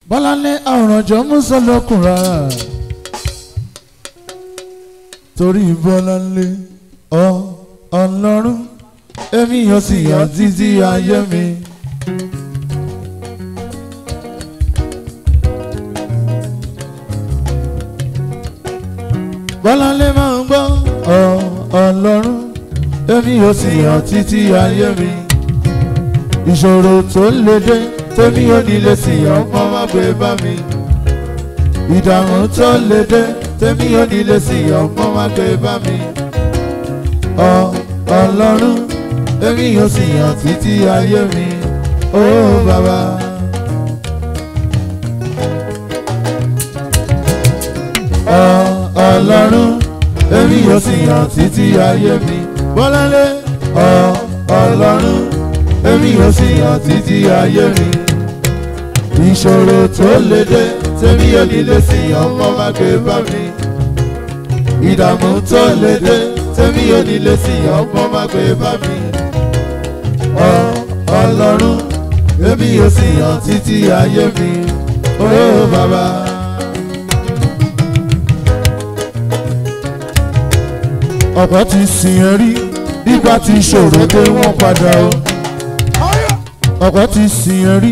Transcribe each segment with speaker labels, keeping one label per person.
Speaker 1: Bọ́láńlé àwòránjọ́ Músọ́lọ́kùnrin torí Bọ́láńlé Ọlọ́run èmi yóò sì yọ̀ títí ayé mi. Bọ́láńlé máa ń gbọ́ Ọlọ́run èmi yóò sì yọ̀ títí ayé mi. Ìṣòro tó lè dé tèmi ò ní lè sì yọ̀ ọmọ má gbé bá mi. Ìdààmú tó lè dé tèmi ò ní lè sì yọ̀ ọmọ má gbé bá mi. Ọlọ́run èmi yóò sì yọ̀ títí ayé mi. Ó bàbá. Ọlọ́run èmi yóò sì yọ̀ títí ayé mi. Bọ́láńlé Ọlọ́run èmi yóò sì yọ̀ títí ayé mi. Ìṣòro tó lè dé tèmi ò ní lè sì yọ̀ ọmọ má gbé bá mi. Ìdààmú tó lè dé tèmi ò ní lè sì yọ̀ ọmọ má gbé bá mi. Ọlọ́run èmi yóò sì yọ̀ títí ayé mi. Ó bàbá. Ọ̀pọ̀ ti sìn ẹ́ rí nígbà tí ìṣòro dé wọ́n padà o. Ọ̀pọ̀ ti sìn ẹ́ rí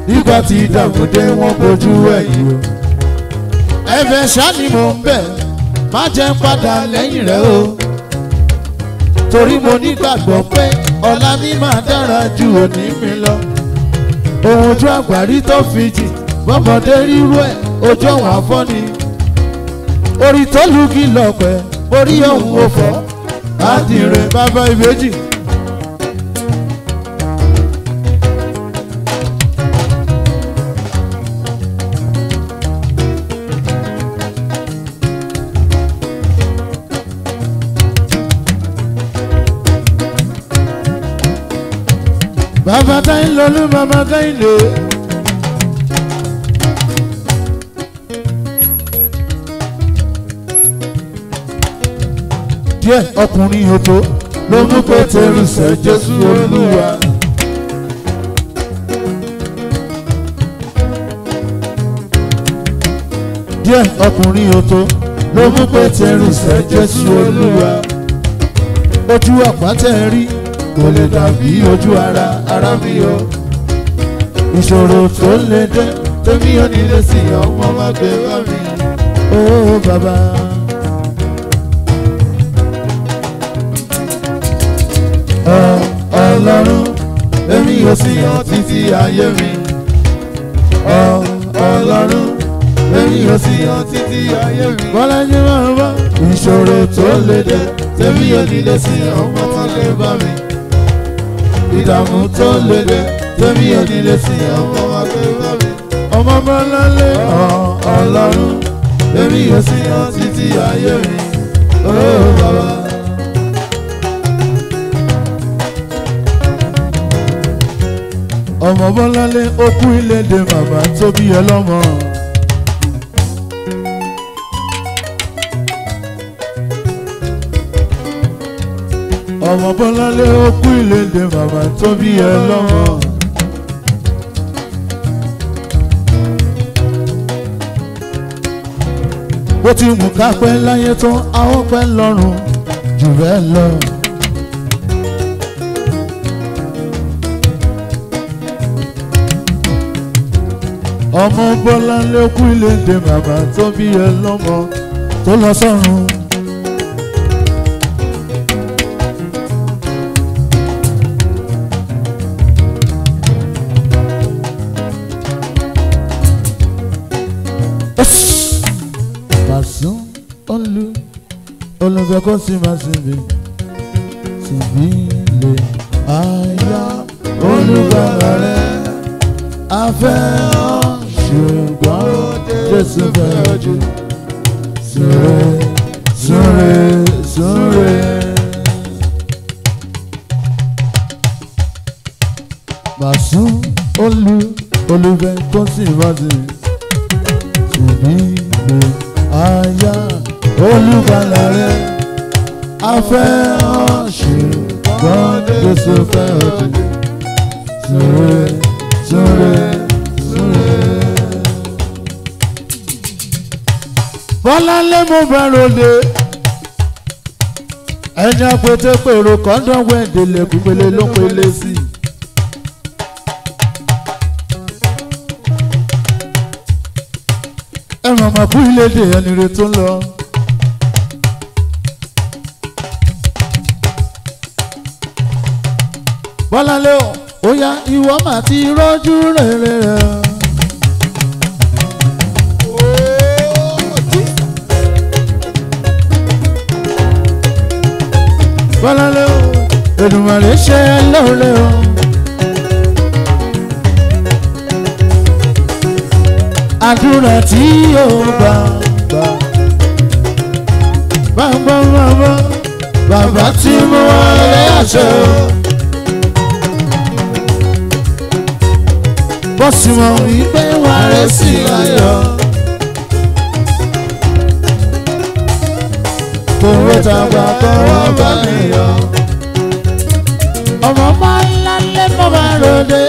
Speaker 1: nígbà tí ìdààmú dé wọ́n bojú ẹ̀yìn o. Ẹ̀bẹ̀ ṣá ni mò ń bẹ̀ má jẹ́ padà lẹ́yìn rẹ̀ o. Torí mo nígbàgbọ́ pé ọ̀la mi máa dára ju òní mi lọ. Ohun ojú àgbárí tó fi jì bọ́mọdé rírú ẹ̀ ojú àwọn afọ́ni. Orí tó lùgì lọ̀pẹ̀ orí ohun òfò àdìrẹ bàbá ìbejì. Bàbá táyìn lọ́lú bàbá táyìn lè. Díẹ̀ ọkùnrin òtó ló mú Pétérù sẹ́ Jésù Olúwa. Díẹ̀ ọkùnrin òtó ló mú Pétérù sẹ́ Jésù Olúwa. Ojú àpáta rí kò lè dàbí ojú ara mi o. Ìṣòro tó lè dé tèmi ò ní lè sì yọ̀ ọmọ má gbé bá mi. Ó bàbá. Ọlọ́run èmi yóò sì yọ̀ títí ayé mi. Ọlọ́run èmi yóò sì yọ̀ títí ayé mi. Bọ́láńlé máa ń bá ìṣòro tó lè dé tèmi ò ní lè sì yọ̀ ọmọ má gbé bá mi. Ìdààmú tó lè dé tèmi ò ní lè sì yọ̀ ọmọ má gbé bá mi. Ọmọ Bọ́láńlé Ọlọ́run èmi yóò sì yọ̀ títí ayé mi. Ó bàbá. Ọmọ Bọ́láńlé ó kú ilédè bàbá tó bí ẹ lọ́mọ. Ọmọ Bọ́láńlé ó kú ilédè bàbá tó bí ẹ lọ́mọ. Bó ti mú ká pẹ́ láyé tán àwọn pẹ́ lọ́rùn jù bẹ́ẹ̀ lọ. Ọmọ Bọ́láńlé kú ilédè bàbá tó bí ẹ lọ́mọ tó lọ sọ́run. Màsún olùfẹ́ kó sì máa sinmi síbí lè àyà olùgbàlà rẹ̀ afẹ́ ọ́. Ṣùgbọ́n Jésù fẹ́ ojú súre súre súre. Màsún olùfẹ́ kó sì wá sí síbí lè àyà olùgbàlà rẹ̀ afẹ́ ọ́. Ṣùgbọ́n Jésù fẹ́ ojú súre súre. Bọ́láńlé mo bá ròde ẹni àpótẹ́ pèrò kọ́ńdọ̀n wẹ̀ndẹ̀lẹ̀ pípele ló ń pele sí i. ẹ màmá kú ilédè ẹni rẹ tó ń lọ. Bọ́láńlé ó yá ìwọ mà ti rọ́jú rere rẹ̀. Bọ́láńlé o Èdùmàrè ṣe lóore o. Àdúrà tí yóò gbà bàbá tí mo wọlé àṣẹ o. Bọ́sì mọ̀ wípé wà rẹ̀ sí ayọ̀. Kòwé tàgbà kọ́wọ́ bá mi yọ. Ọmọ máa ń lálẹ́ mọ́ máa ròde.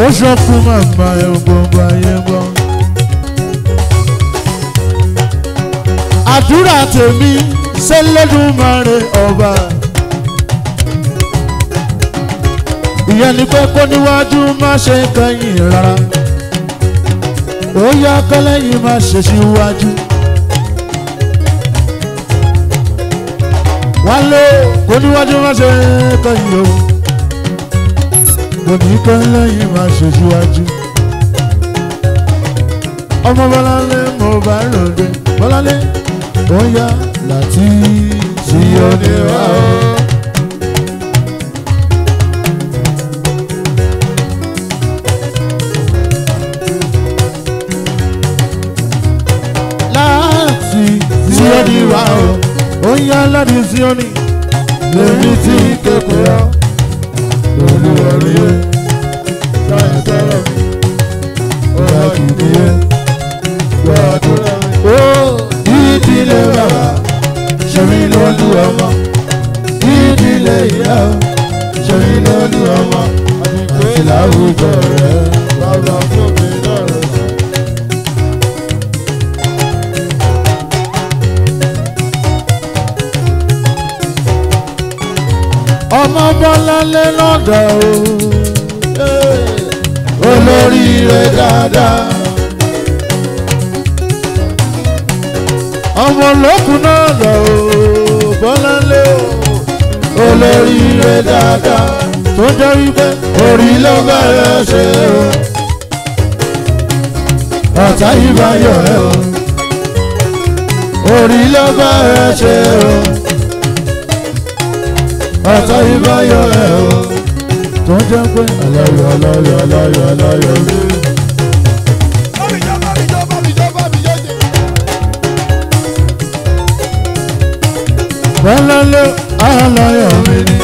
Speaker 1: Ó ṣọ́kùn màmá ẹ̀ gbogbo ayé gbọ́. Àdúrà tèmi s'Ẹlẹ́dùmarè ọba. Ìyẹn ni pé kó níwájú má ṣe kẹ́yìn rárá. Ó yá kẹ́lẹ́yìn má ṣe síwájú. Wálé kó níwájú má ṣe kẹ́yìn o. Kò ní kẹ́lẹ́yìn má ṣe síwájú. Ọmọ Bọ́láńlé mo bá ròde. Bọ́láńlé ó yá láti sí oníwà o. Síónì wá o, ó yá láti Síónì, lèmi tí kékeré ọ́, olúwọ̀rí yé, sáyẹn sọ̀rọ̀ mi, ọ̀rọ̀ kìdí yé, gbàdúrà mi. Ó ìdílé bàbá, ṣèmi lólu ọmọ, ìdílé ìyá o, ṣèmi lólu ọmọ, àti láwùjọ rẹ̀, bàbá fún mi lọ́rọ̀ sọ. Ọmọ Bọ́láńlé lọ́dọ̀ o, olóríire dáadáa. Ọmọ olókùn náà lọ o, Bọ́láńlé o, olóríire dáadáa. Tó jẹ́ wípé orí ló bẹ̀rẹ̀ ṣe o, ọ̀tá yìí bá yọ̀ ẹ́ o, orí ló bẹ̀rẹ̀ ṣe o. Ọ̀tá ìbáyọ̀ ẹ̀ o, tó ń jẹ́ pé aláyọ̀ mi. Bọ́láńlé aláyọ̀ mi ni.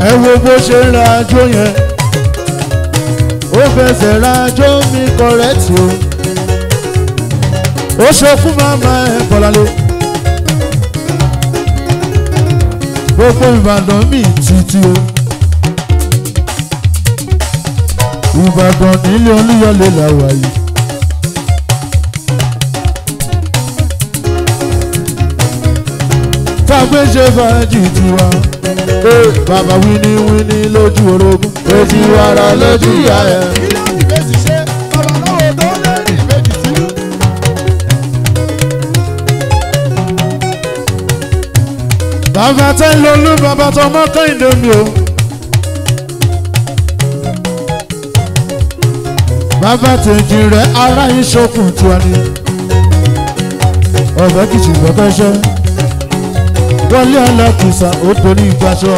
Speaker 1: Ẹ wo bó ṣe ń ra ajó yẹn. Ó fẹsẹ̀ ra ajó mi kọ̀rẹ́tì o. Ó ṣe fún màmá ẹ̀ Bọ́láńlé. Gbogbo Ìbàdàn mi títí o. Ìbàdàn nílé Olúyọ̀lé làwà yìí. Tàgbé ṣe fàájì tiwa. Bàbá wíníwíní lójú orogún. Èjì wàrà lójú ìyá ẹ̀.
Speaker 2: Ilé ìbejì ṣe babaláwo tó lé ní ìbejì sínú.
Speaker 1: Bàbá tẹ́ lolú bàbá tọmọ Kẹ́hìndé mi o. Bàbá tèjì rẹ̀ ará ìṣokùn tiwa ni. Ọ̀bẹ kìtì gbọ́kẹ́ṣẹ́. Wọlé alákùsà ó torí ìgbàṣọ.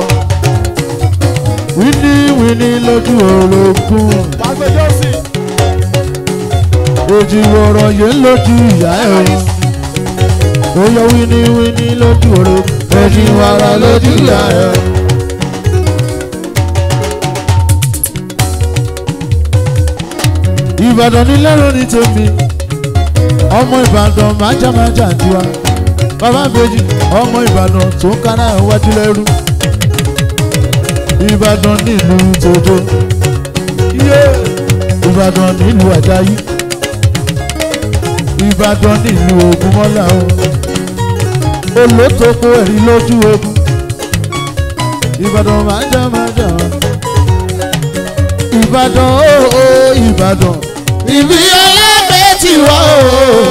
Speaker 1: Wíníwíní lójú orogún.
Speaker 2: Pàgbẹ́jọ́ sí.
Speaker 1: Èjì wọ̀rọ̀ yẹn lójú ìyá ẹ̀ o. Ó yọ wíníwíní lójú orogún. Èjì wàrà lójú ìyá ẹ̀ o. Ìbàdàn ní lẹ́rọ ní tèmi. Ọmọ Ìbàdàn májámájà tiwa. Bàbá Bèjì ọmọ Ìbàdàn tó ń kára wájú lẹ́rú. Ìbàdàn nílùú tòjó. Ìbàdàn nílùú Àjàyí, Ìbàdàn nílùú Ògúnmọ́lá o, olótòkó ẹ̀rí lójú ogun, Ìbàdàn májà májà, Ìbàdàn ooo Ìbàdàn, ibi ọlọ́pẹ́ ti wá ooo,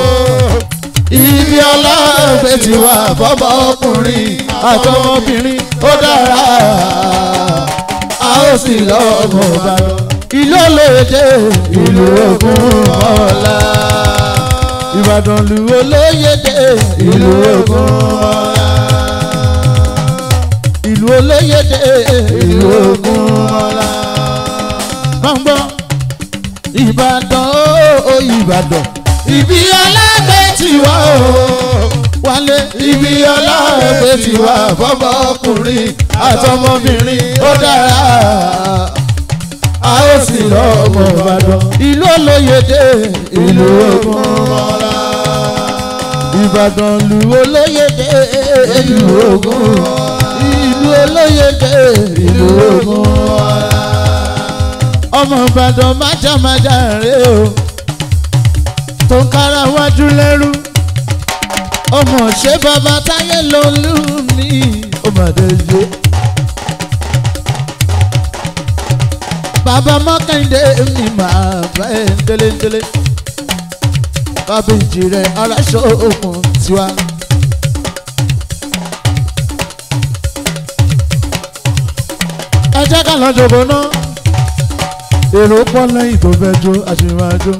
Speaker 1: ibi ọlọ́pẹ́ ti wá fọ́mọ ọkùnrin àtọmọbìnrin ó dára, a ó sì lọ́mọ Ìbàdàn. Ìlú olóyèdè ìlú Ògúnmọ́lá, Ìbàdàn ìlú olóyèdè ìlú Ògúnmọ́lá, ìlú olóyèdè ìlú Ògúnmọ́lá. Máa ń gbọ́ Ìbàdàn ó Ìbàdàn, ibi ọlọ́gbẹ́ ti wá o wálé, ibi ọlọ́gbẹ́ ti wá fọ́mọ ọkùnrin àtọmọbìnrin ó dára, a ó sì lọ́mọ Ìbàdàn. Ìlú olóyèdè ìlú Ògúnmọ́lá, Ìbàdàn ìlú olóyèdè ìlú Ògúnmọ́lá, ìlú olóyèdè ìlú Ògúnmọ́lá. Ọmọ Ìbàdàn májàmájà rè o, tó ń kára wájú lẹ́rú, ọmọ ṣé bàbá táyé lolú mi ó mà dé yé. Bàbá Mọ́kàndé mi máa bá ẹ̀ ń délédélé, bàbá ìjì rẹ̀ aráṣọ òkun tiwa. Ẹ jẹ́ ká lọ jòkó náà, èrò pọ̀ lẹ́yìn tó fẹ́ jó àṣìmájó.